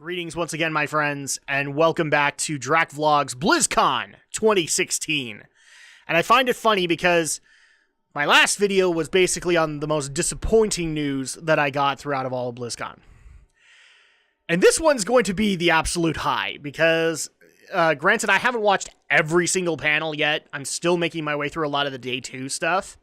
Greetings once again, my friends, and welcome back to Drak Vlog's Blizzcon 2016. And I find it funny because my last video was basically on the most disappointing news that I got throughout of all of BlizzCon. And this one's going to be the absolute high because, granted, I haven't watched every single panel yet. I'm still making my way through a lot of the day 2 stuff.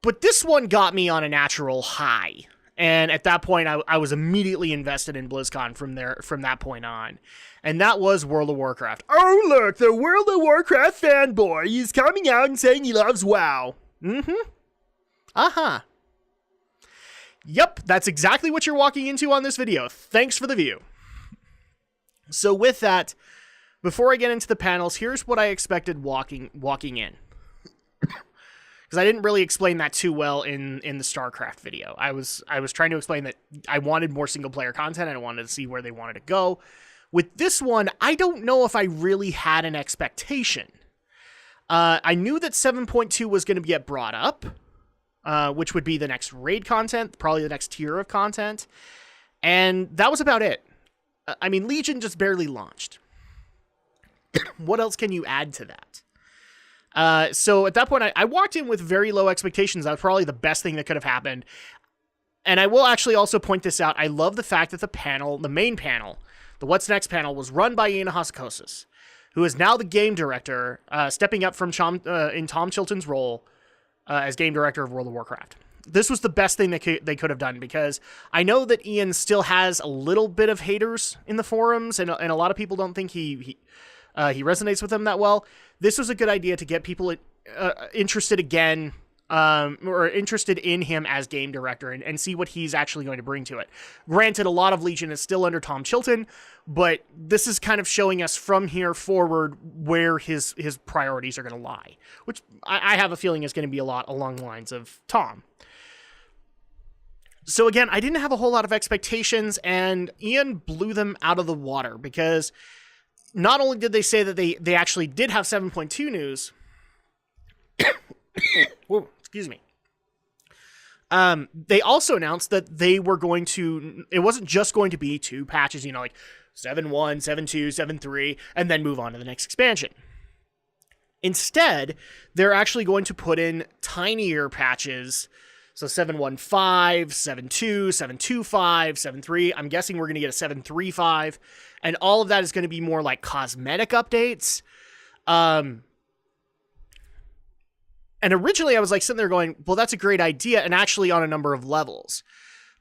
But this one got me on a natural high. And at that point, I was immediately invested in BlizzCon from that point on. And that was World of Warcraft. Oh, look, the World of Warcraft fanboy is coming out and saying he loves WoW. Yep, that's exactly what you're walking into on this video. Thanks for the view. So with that, before I get into the panels, here's what I expected walking in. Because I didn't really explain that too well in the StarCraft video. I was trying to explain that I wanted more single-player content, and I wanted to see where they wanted to go. With this one, I don't know if I really had an expectation. I knew that 7.2 was going to get brought up, which would be the next raid content, probably the next tier of content, and that was about it. I mean, Legion just barely launched. What else can you add to that? So at that point, I walked in with very low expectations. That was probably the best thing that could have happened. And I will actually also point this out. I love the fact that the main panel, the What's Next panel, was run by Ian Hassikosis, who is now the game director, stepping up from in Tom Chilton's role as game director of World of Warcraft. This was the best thing they could have done, because I know that Ian still has a little bit of haters in the forums, and a lot of people don't think he resonates with them that well. This was a good idea to get people interested again, or interested in him as game director, and see what he's actually going to bring to it. Granted, a lot of Legion is still under Tom Chilton, but this is kind of showing us from here forward where his priorities are going to lie, which I have a feeling is going to be a lot along the lines of Tom. So again, I didn't have a whole lot of expectations, and Ian blew them out of the water, because not only did they say that they actually did have 7.2 news, whoa, excuse me. They also announced that they were going to, it wasn't just going to be 2 patches, like 7.1, 7.2, 7.3, and then move on to the next expansion. Instead, they're actually going to put in tinier patches. So 7.15, 7.2, 7.25, 7.3. I'm guessing we're going to get a 7.35. And all of that is going to be more like cosmetic updates. And originally I was like sitting there going, well, that's a great idea. And actually on a number of levels.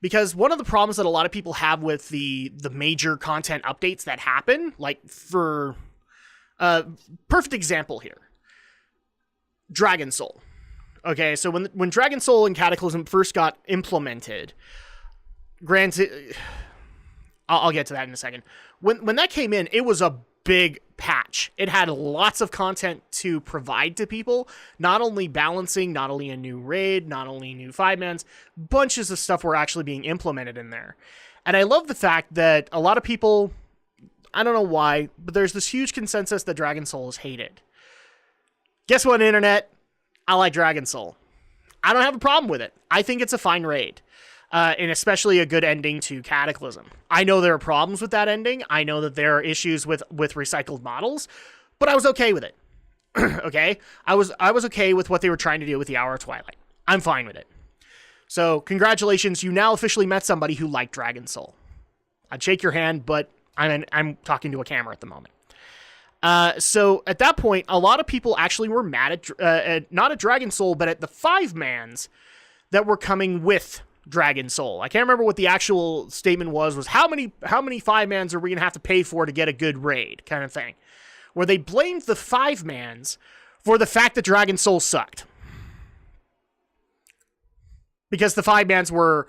Because one of the problems that a lot of people have with the major content updates that happen, like for perfect example here, Dragon Soul. Okay, so when Dragon Soul and Cataclysm first got implemented, granted, I'll get to that in a second. When that came in, it was a big patch. It had lots of content to provide to people, not only balancing, not only a new raid, not only new 5-mans, bunches of stuff were actually being implemented in there. And I love the fact that a lot of people, I don't know why, but there's this huge consensus that Dragon Soul is hated. Guess what, Internet? I like Dragon Soul. I don't have a problem with it. I think it's a fine raid. And especially a good ending to Cataclysm. I know there are problems with that ending. I know that there are issues with recycled models, but I was okay with it. Okay? I was okay with what they were trying to do with the Hour of Twilight. I'm fine with it. So, congratulations, you now officially met somebody who liked Dragon Soul. I'd shake your hand, but I'm talking to a camera at the moment. So at that point, a lot of people actually were mad at not at Dragon Soul, but at the 5-mans that were coming with Dragon Soul. I can't remember what the actual statement was how many 5-mans are we going to have to pay for to get a good raid kind of thing, where they blamed the 5-mans for the fact that Dragon Soul sucked. Because the 5-mans were,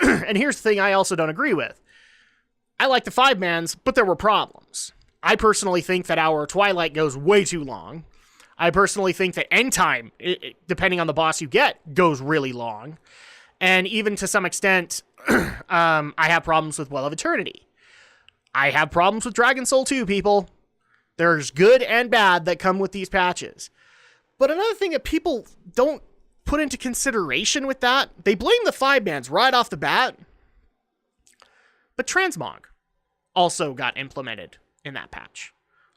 and here's the thing I also don't agree with. I like the 5-mans, but there were problems. I personally think that Hour of Twilight goes way too long. I personally think that End Time, depending on the boss you get, goes really long. And even to some extent, I have problems with Well of Eternity. I have problems with Dragon Soul too, people. There's good and bad that come with these patches. But another thing that people don't put into consideration with that, they blame the 5-mans right off the bat. But Transmog. also got implemented in that patch.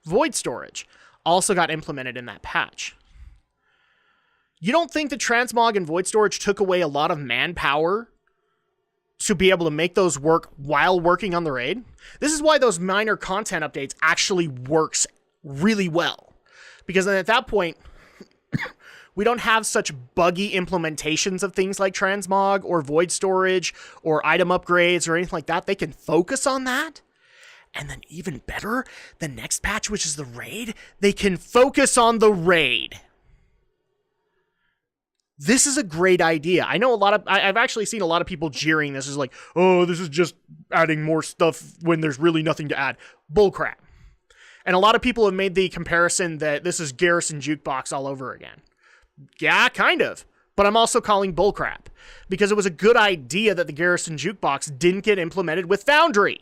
Void storage also got implemented in that patch. You don't think the transmog and void storage took away a lot of manpower to be able to make those work while working on the raid? This is why those minor content updates actually works really well. Because then at that point, we don't have such buggy implementations of things like transmog or void storage or item upgrades or anything like that. They can focus on that. And then even better, the next patch, which is the raid, they can focus on the raid. This is a great idea. I know I've actually seen a lot of people jeering this as like, oh, this is just adding more stuff when there's really nothing to add. Bullcrap. And a lot of people have made the comparison that this is Garrison Jukebox all over again. Yeah, kind of. But I'm also calling bullcrap because it was a good idea that the Garrison Jukebox didn't get implemented with Foundry.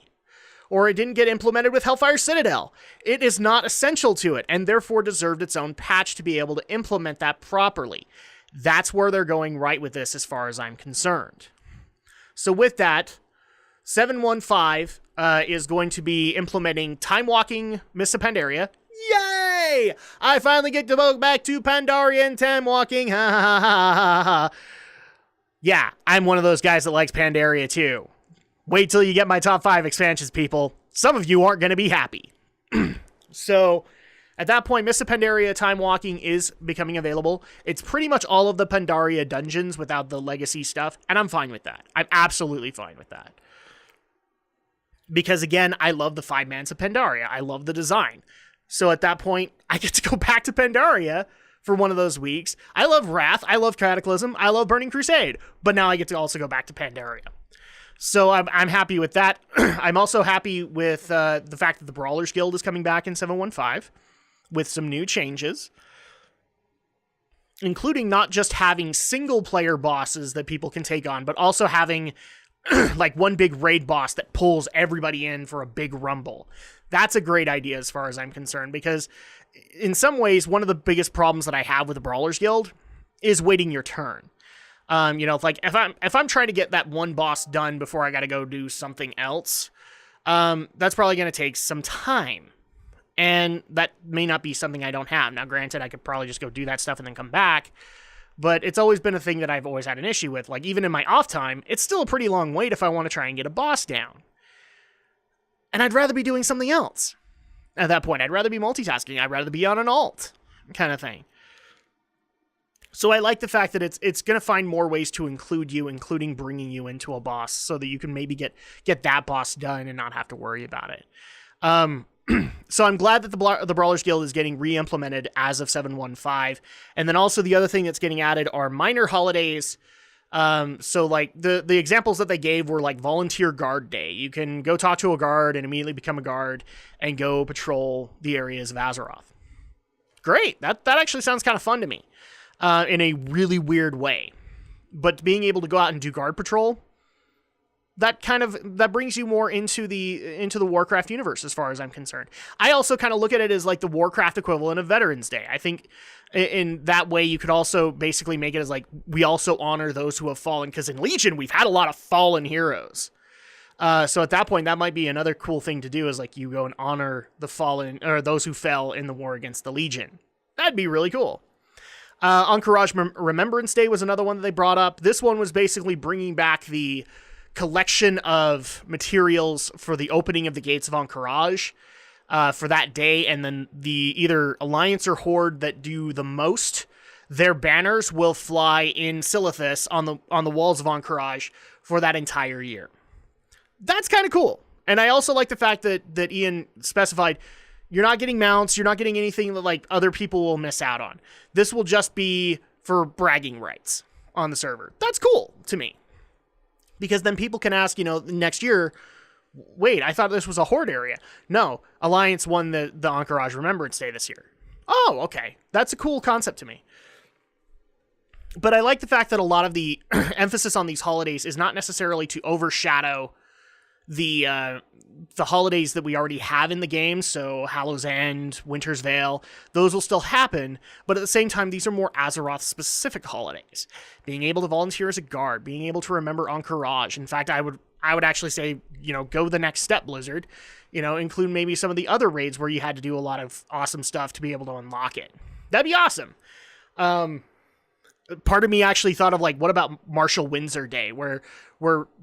Or it didn't get implemented with Hellfire Citadel. It is not essential to it, and therefore deserved its own patch to be able to implement that properly. That's where they're going right with this as far as I'm concerned. So with that, 7.15 is going to be implementing Time Walking Mists of Pandaria. Yay! I finally get to go back to Pandaria and Time Walking. Ha ha ha ha ha. Yeah, I'm one of those guys that likes Pandaria too. Wait till you get my top 5 expansions, people. Some of you aren't going to be happy. So, at that point, Mists of Pandaria Time Walking is becoming available. It's pretty much all of the Pandaria dungeons without the legacy stuff, and I'm fine with that. I'm absolutely fine with that. Because, again, I love the 5 Mans of Pandaria. I love the design. So, at that point, I get to go back to Pandaria for one of those weeks. I love Wrath. I love Cataclysm. I love Burning Crusade. But now I get to also go back to Pandaria. So I'm happy with that. I'm also happy with the fact that the Brawlers Guild is coming back in 7.15 with some new changes, including not just having single-player bosses that people can take on, but also having like one big raid boss that pulls everybody in for a big rumble. That's a great idea as far as I'm concerned, because in some ways, one of the biggest problems that I have with the Brawlers Guild is waiting your turn. Like if I'm trying to get that one boss done before I got to go do something else, that's probably going to take some time, and that may not be something I don't have. Now, granted, I could probably just go do that stuff and then come back, but it's always been a thing that I've always had an issue with. Like, even in my off time, it's still a pretty long wait if I want to try and get a boss down, and I'd rather be doing something else. At that point, I'd rather be multitasking. I'd rather be on an alt kind of thing. So I like the fact that it's going to find more ways to include you, including bringing you into a boss so that you can maybe get that boss done and not have to worry about it. So I'm glad that the Brawlers Guild is getting re-implemented as of 7.15. And then also the other thing that's getting added are minor holidays. So like the examples that they gave were like Volunteer Guard Day. You can go talk to a guard and immediately become a guard and go patrol the areas of Azeroth. Great. That actually sounds kind of fun to me. In a really weird way. But being able to go out and do guard patrol, that brings you more into the Warcraft universe as far as I'm concerned. I also kind of look at it as like the Warcraft equivalent of Veterans Day. I think in that way you could also basically make it as like we also honor those who have fallen, because in Legion we've had a lot of fallen heroes. So at that point that might be another cool thing to do, is like you go and honor the fallen or those who fell in the war against the Legion. That'd be really cool. Encourage Remembrance Day was another one that they brought up. This one was basically bringing back the collection of materials for the opening of the Gates of Encourage for that day, and then the either Alliance or Horde that do the most, their banners will fly in Silithus on the walls of Encourage for that entire year. That's kind of cool. And I also like the fact that Ian specified you're not getting mounts, you're not getting anything that like other people will miss out on. This will just be for bragging rights on the server. That's cool to me. Because then people can ask, next year, wait, I thought this was a Horde area. No, Alliance won the Encourage Remembrance Day this year. Oh, okay. That's a cool concept to me. But I like the fact that a lot of the emphasis on these holidays is not necessarily to overshadow the holidays that we already have in the game. So Hallow's End, Winter's Veil, those will still happen, but at the same time, these are more Azeroth specific holidays. Being able to volunteer as a guard, being able to remember Encourage. In fact, I would I would actually say, go the next step, Blizzard. Include maybe some of the other raids where you had to do a lot of awesome stuff to be able to unlock it. That'd be awesome. Part of me actually thought of what about Marshall Windsor Day, where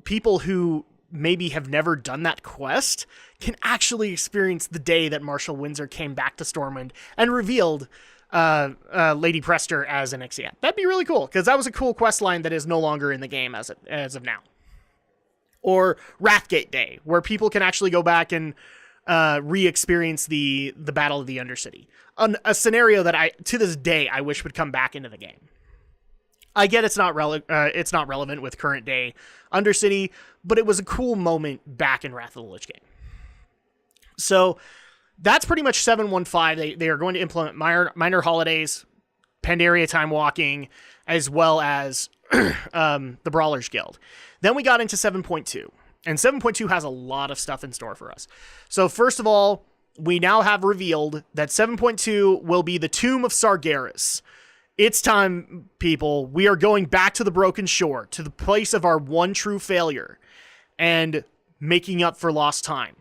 people who maybe have never done that quest can actually experience the day that Marshall Windsor came back to Stormwind and revealed Lady Prester as an Ixia. That'd be really cool, because that was a cool quest line that is no longer in the game as of now. Or Wrathgate Day, where people can actually go back and re-experience the Battle of the Undercity. A scenario that to this day, I wish would come back into the game. I get it's not relevant with current day Undercity, but it was a cool moment back in Wrath of the Lich King. So that's pretty much 7.15. They are going to implement minor holidays, Pandaria time walking, as well as the Brawlers Guild. Then we got into 7.2, and 7.2 has a lot of stuff in store for us. So first of all, we now have revealed that 7.2 will be the Tomb of Sargeras. It's time, people. We are going back to the Broken Shore, to the place of our one true failure, and making up for lost time.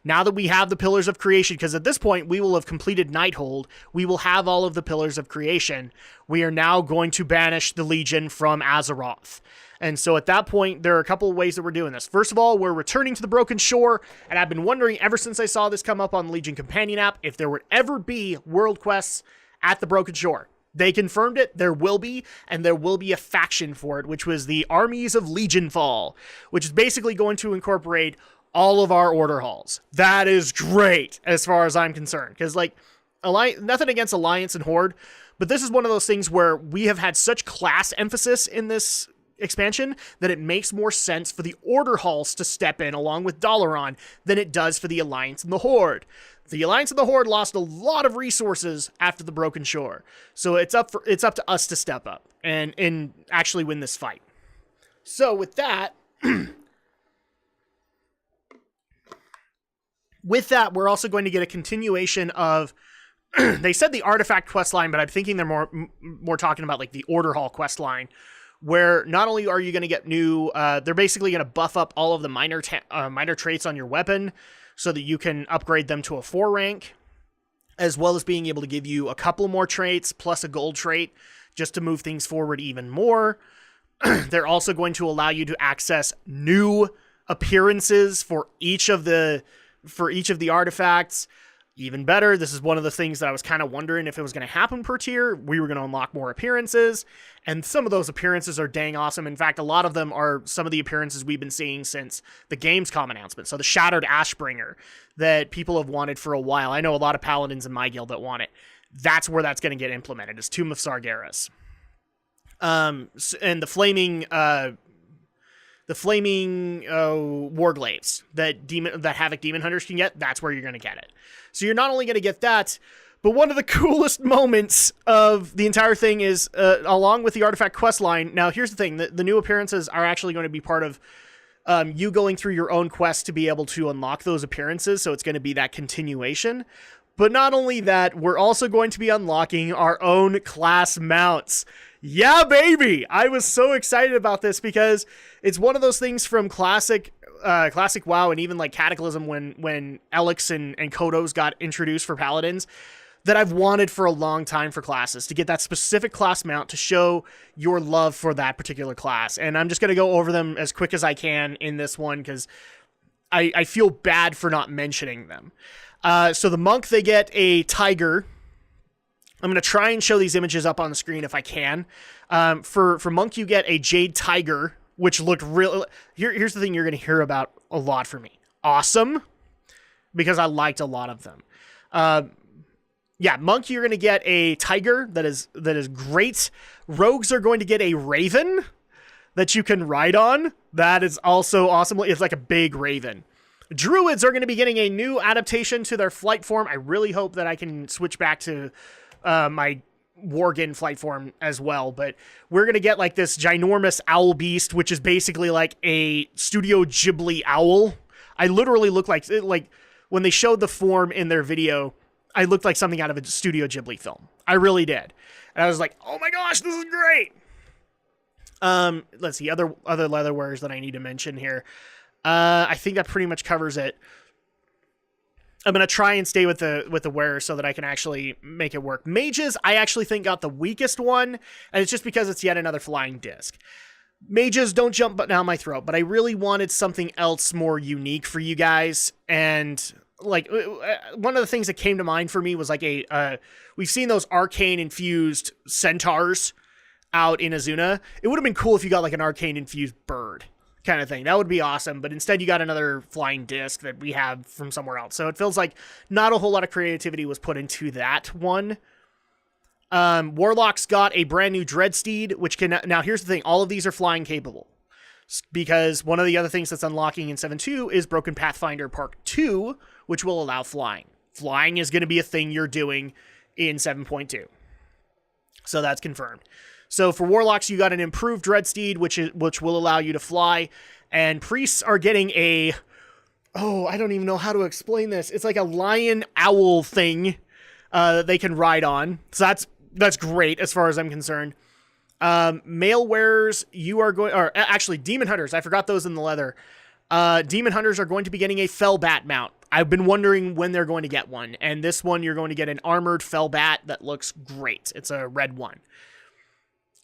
Now that we have the Pillars of Creation, because at this point we will have completed Nighthold, we will have all of the Pillars of Creation, we are now going to banish the Legion from Azeroth. And so at that point, there are a couple of ways that we're doing this. First of all, we're returning to the Broken Shore, and I've been wondering ever since I saw this come up on the Legion Companion app if there would ever be world quests at the Broken Shore. They confirmed it, there will be, and there will be a faction for it, which was the Armies of Legionfall, which is basically going to incorporate all of our order halls. That is great, as far as I'm concerned, because, nothing against Alliance and Horde, but this is one of those things where we have had such class emphasis in this expansion that it makes more sense for the order halls to step in along with Dalaran than it does for the Alliance and the Horde. The Alliance and the Horde lost a lot of resources after the Broken Shore, so it's up to us to step up and actually win this fight. So with that, we're also going to get a continuation of. They said the artifact quest line, but I'm thinking they're more talking about the order hall quest line, where not only are you going to get new, they're basically going to buff up all of the minor traits on your weapon so that you can upgrade them to a 4 rank, as well as being able to give you a couple more traits plus a gold trait just to move things forward even more. They're also going to allow you to access new appearances for each of the artifacts. Even better, this is one of the things that I was kind of wondering if it was going to happen per tier. We were going to unlock more appearances, and some of those appearances are dang awesome. In fact, a lot of them are some of the appearances we've been seeing since the Gamescom announcement. So the Shattered Ashbringer that people have wanted for a while. I know a lot of paladins in my guild that want it. That's where that's going to get implemented, is Tomb of Sargeras. And the flaming Warglaives that Havoc Demon Hunters can get, that's where you're going to get it. So you're not only going to get that, but one of the coolest moments of the entire thing is, along with the artifact quest line. Now, here's the thing. The new appearances are actually going to be part of you going through your own quest to be able to unlock those appearances. So it's going to be that continuation. But not only that, we're also going to be unlocking our own class mounts. Yeah, baby! I was so excited about this because it's one of those things from Classic WoW and even Cataclysm when Elix and Kodos got introduced for Paladins that I've wanted for a long time for classes, to get that specific class mount to show your love for that particular class. And I'm just going to go over them as quick as I can in this one because I feel bad for not mentioning them. So the monk, they get a tiger. I'm going to try and show these images up on the screen if I can. For monk, you get a jade tiger, which looked real. Here's the thing you're going to hear about a lot from me. Awesome, because I liked a lot of them. Monk, you're going to get a tiger that is great. Rogues are going to get a raven that you can ride on. That is also awesome. It's like a big raven. Druids are going to be getting a new adaptation to their flight form. I really hope that I can switch back to my Worgen flight form as well, but we're going to get this ginormous owl beast, which is basically like a Studio Ghibli owl. I literally look like when they showed the form in their video, I looked like something out of a Studio Ghibli film. I really did. And I was like, oh my gosh, this is great. Let's see, other leather wearers that I need to mention here. I think that pretty much covers it. I'm going to try and stay with the wearer so that I can actually make it work. Mages, I actually think got the weakest one, and it's just because it's yet another flying disc. Mages, don't jump down my throat, but I really wanted something else more unique for you guys, and like one of the things that came to mind for me was like we've seen those arcane infused centaurs out in Azuna. It would have been cool if you got like an arcane infused bird kind of thing. That would be awesome, but instead you got another flying disc that we have from somewhere else. So it feels like not a whole lot of creativity was put into that one. Warlock's got a brand new Dreadsteed, which can, now here's the thing, all of these are flying capable, because one of the other things that's unlocking in 7.2 is Broken Pathfinder Part 2, which will allow flying. Flying is going to be a thing you're doing in 7.2. So that's confirmed. So for Warlocks, you got an improved Dreadsteed, which will allow you to fly. And Priests are getting I don't even know how to explain this. It's like a lion owl thing they can ride on. So that's great as far as I'm concerned. Male wearers, Demon Hunters, I forgot those in the leather. Demon Hunters are going to be getting a Fell Bat mount. I've been wondering when they're going to get one. And this one, you're going to get an armored Fell Bat that looks great. It's a red one.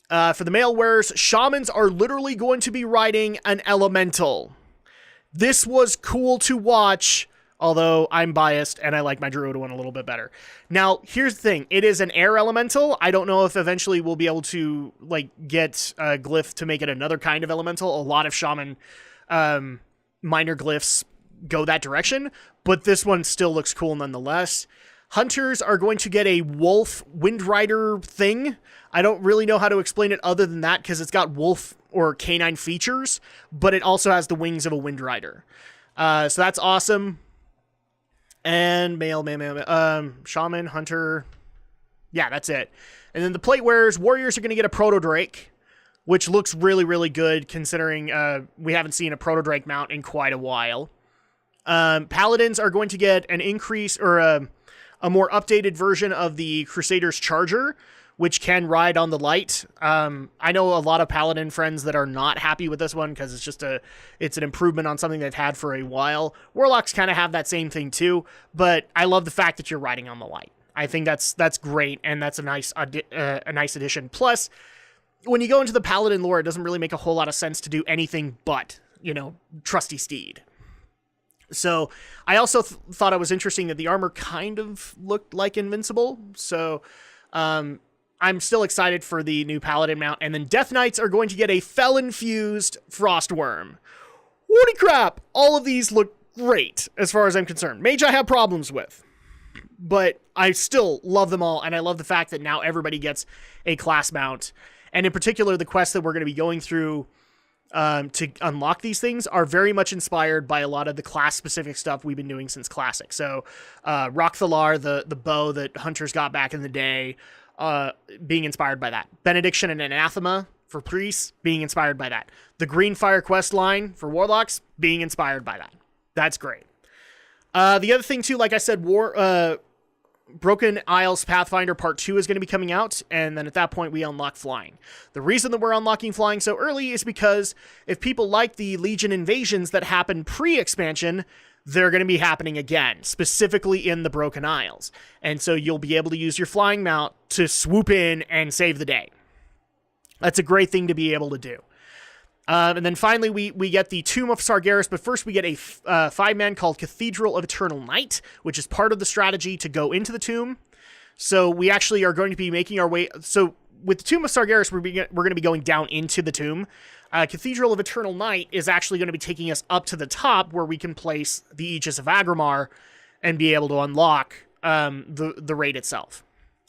For the male wearers, Shamans are literally going to be riding an elemental. This was cool to watch, although I'm biased and I like my Druid one a little bit better. Now, here's the thing. It is an air elemental. I don't know if eventually we'll be able to get a glyph to make it another kind of elemental. A lot of Shaman minor glyphs go that direction, but this one still looks cool nonetheless. Hunters are going to get a wolf wind rider thing. I don't really know how to explain it other than that, because it's got wolf or canine features, but it also has the wings of a wind rider. So that's awesome. And shaman, hunter. Yeah, that's it. And then the plate wearers, warriors are going to get a proto Drake, which looks really, really good considering we haven't seen a proto Drake mount in quite a while. Paladins are going to get an increase or a more updated version of the Crusader's Charger, which can ride on the light. I know a lot of Paladin friends that are not happy with this one because it's an improvement on something they've had for a while. Warlocks kind of have that same thing too, but I love the fact that you're riding on the light. I think that's great, and that's a nice addition. Plus, when you go into the Paladin lore, it doesn't really make a whole lot of sense to do anything but, trusty steed. So I also thought it was interesting that the armor kind of looked like invincible. So I'm still excited for the new Paladin mount. And then Death Knights are going to get a Fel-infused Frostworm. Holy crap! All of these look great as far as I'm concerned. Mage I have problems with, but I still love them all. And I love the fact that now everybody gets a class mount. And in particular, the quests that we're going to be going through to unlock these things are very much inspired by a lot of the class-specific stuff we've been doing since Classic. So, Rokthalar, the bow that hunters got back in the day, being inspired by that. Benediction and Anathema for priests, being inspired by that. The Greenfire quest line for warlocks, being inspired by that. That's great. The other thing, too, like I said, Broken Isles Pathfinder Part 2 is going to be coming out, and then at that point we unlock flying. The reason that we're unlocking flying so early is because if people like the Legion invasions that happened pre-expansion, they're going to be happening again, specifically in the Broken Isles. And so you'll be able to use your flying mount to swoop in and save the day. That's a great thing to be able to do. And then finally, we get the Tomb of Sargeras, but first we get a 5-man called Cathedral of Eternal Night, which is part of the strategy to go into the tomb. So we actually are going to be making our way. So with the Tomb of Sargeras, we're going to be going down into the tomb. Cathedral of Eternal Night is actually going to be taking us up to the top where we can place the Aegis of Agrimar and be able to unlock the raid itself.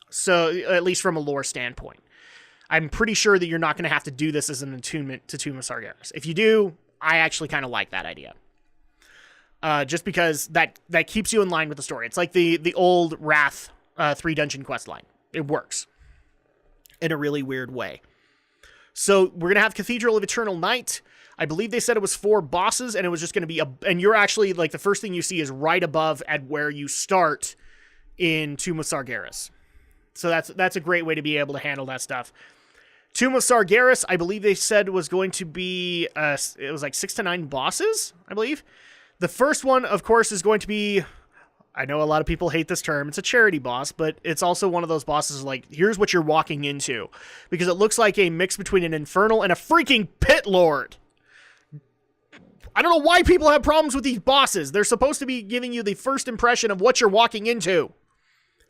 So at least from a lore standpoint. I'm pretty sure that you're not going to have to do this as an attunement to Tomb of Sargeras. If you do, I actually kind of like that idea. Just because that keeps you in line with the story. It's like the old Wrath 3-dungeon quest line. It works in a really weird way. So we're going to have Cathedral of Eternal Night. I believe they said it was 4 bosses, and it was just going to be and you're actually, like, the first thing you see is right above at where you start in Tomb of Sargeras. So that's a great way to be able to handle that stuff. Tomb of Sargeras, I believe they said was going to be, it was like 6 to 9 bosses, I believe. The first one, of course, is going to be, I know a lot of people hate this term, it's a charity boss, but it's also one of those bosses like, here's what you're walking into. Because it looks like a mix between an Infernal and a freaking Pit Lord. I don't know why people have problems with these bosses. They're supposed to be giving you the first impression of what you're walking into.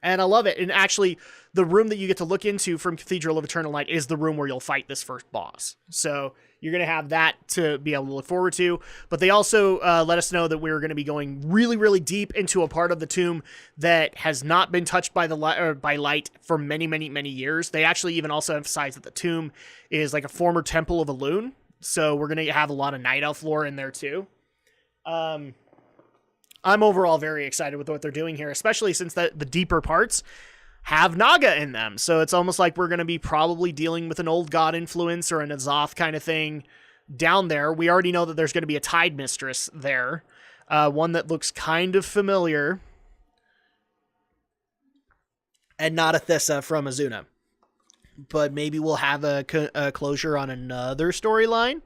And I love it. And actually, the room that you get to look into from Cathedral of Eternal Light is the room where you'll fight this first boss. So you're going to have that to be able to look forward to. But they also let us know that we're going to be going really, really deep into a part of the tomb that has not been touched by by light for many, many, many years. They actually even also emphasize that the tomb is like a former temple of Elune. So we're going to have a lot of Night Elf lore in there too. I'm overall very excited with what they're doing here, especially since the deeper parts have Naga in them. So it's almost like we're going to be probably dealing with an old god influence or an Azoth kind of thing down there. We already know that there's going to be a Tide Mistress there, one that looks kind of familiar, and not a Thissa from Azuna. But maybe we'll have a closure on another storyline.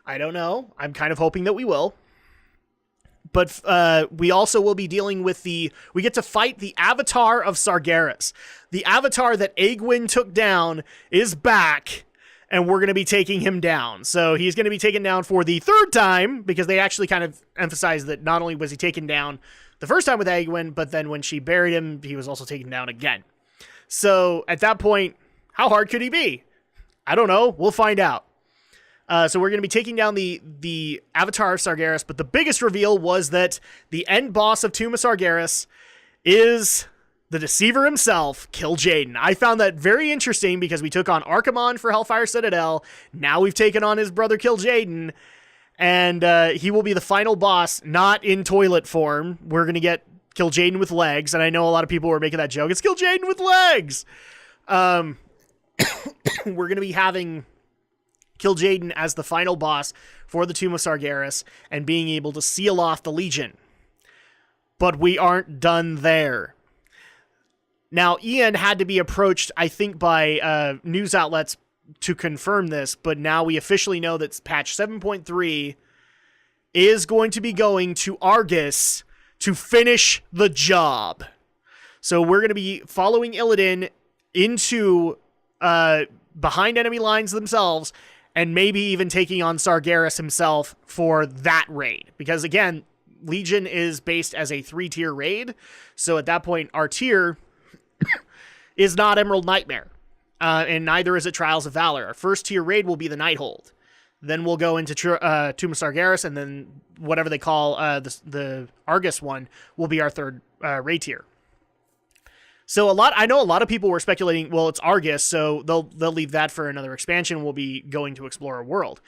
I don't know. I'm kind of hoping that we will. But we also will be dealing with we get to fight the Avatar of Sargeras. The Avatar that Egwene took down is back, and we're going to be taking him down. So he's going to be taken down for the third time, because they actually kind of emphasized that not only was he taken down the first time with Egwene, but then when she buried him, he was also taken down again. So at that point, how hard could he be? I don't know. We'll find out. So we're going to be taking down the Avatar of Sargeras, but the biggest reveal was that the end boss of Tomb of Sargeras is the Deceiver himself, Kil'jaeden. I found that very interesting because we took on Archimonde for Hellfire Citadel. Now we've taken on his brother Kil'jaeden, and he will be the final boss, not in toilet form. We're going to get Kil'jaeden with legs, and I know a lot of people were making that joke. It's Kil'jaeden with legs! We're going to be having Kil'jaeden as the final boss for the Tomb of Sargeras and being able to seal off the Legion. But we aren't done there. Now, Ian had to be approached, I think, by news outlets to confirm this, but now we officially know that patch 7.3 is going to be going to Argus to finish the job. So we're going to be following Illidan into behind enemy lines themselves, and maybe even taking on Sargeras himself for that raid. Because again, Legion is based as a 3-tier raid, so at that point, our tier is not Emerald Nightmare, and neither is it Trials of Valor. Our first tier raid will be the Nighthold. Then we'll go into Tomb of Sargeras, and then whatever they call the Argus one will be our third raid tier. So I know a lot of people were speculating, well, it's Argus, so they'll leave that for another expansion. We'll be going to explore a world.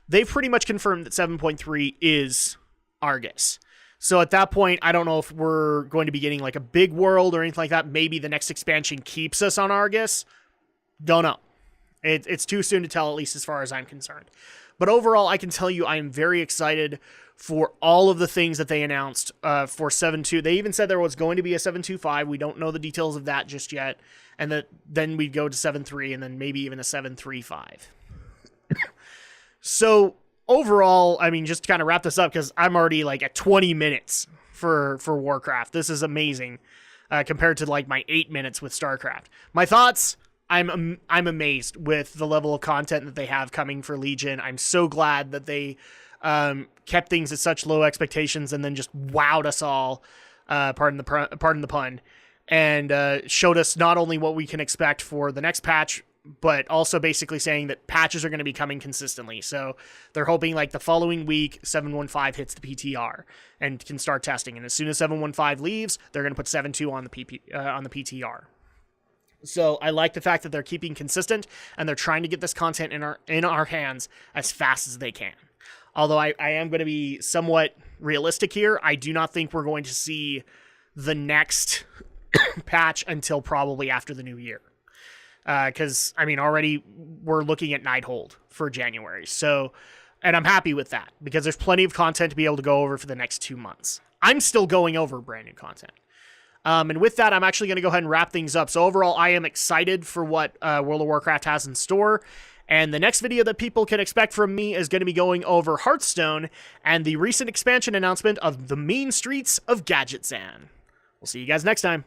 They've pretty much confirmed that 7.3 is Argus. So at that point, I don't know if we're going to be getting like a big world or anything like that. Maybe the next expansion keeps us on Argus. Don't know. It's too soon to tell, at least as far as I'm concerned. But overall, I can tell you I am very excited for all of the things that they announced for 7.2. They even said there was going to be a 7.2.5. We don't know the details of that just yet. And that then we'd go to 7.3 and then maybe even a 7.3.5. So overall, I mean, just to kind of wrap this up, because I'm already like at 20 minutes for Warcraft. This is amazing compared to like my 8 minutes with StarCraft. My thoughts, I'm amazed with the level of content that they have coming for Legion. I'm so glad that they kept things at such low expectations and then just wowed us all, pardon the pun, and showed us not only what we can expect for the next patch, but also basically saying that patches are going to be coming consistently. So they're hoping like the following week, 7.1.5 hits the PTR and can start testing. And as soon as 7.1.5 leaves, they're going to put 7.2 on the PTR. So I like the fact that they're keeping consistent and they're trying to get this content in our hands as fast as they can. Although I am going to be somewhat realistic here, I do not think we're going to see the next patch until probably after the new year. Because, I mean, already we're looking at Nighthold for January. So, and I'm happy with that because there's plenty of content to be able to go over for the next 2 months. I'm still going over brand new content. And with that, I'm actually going to go ahead and wrap things up. So overall, I am excited for what World of Warcraft has in store. And the next video that people can expect from me is going to be going over Hearthstone and the recent expansion announcement of the mean streets of Gadgetzan. We'll see you guys next time.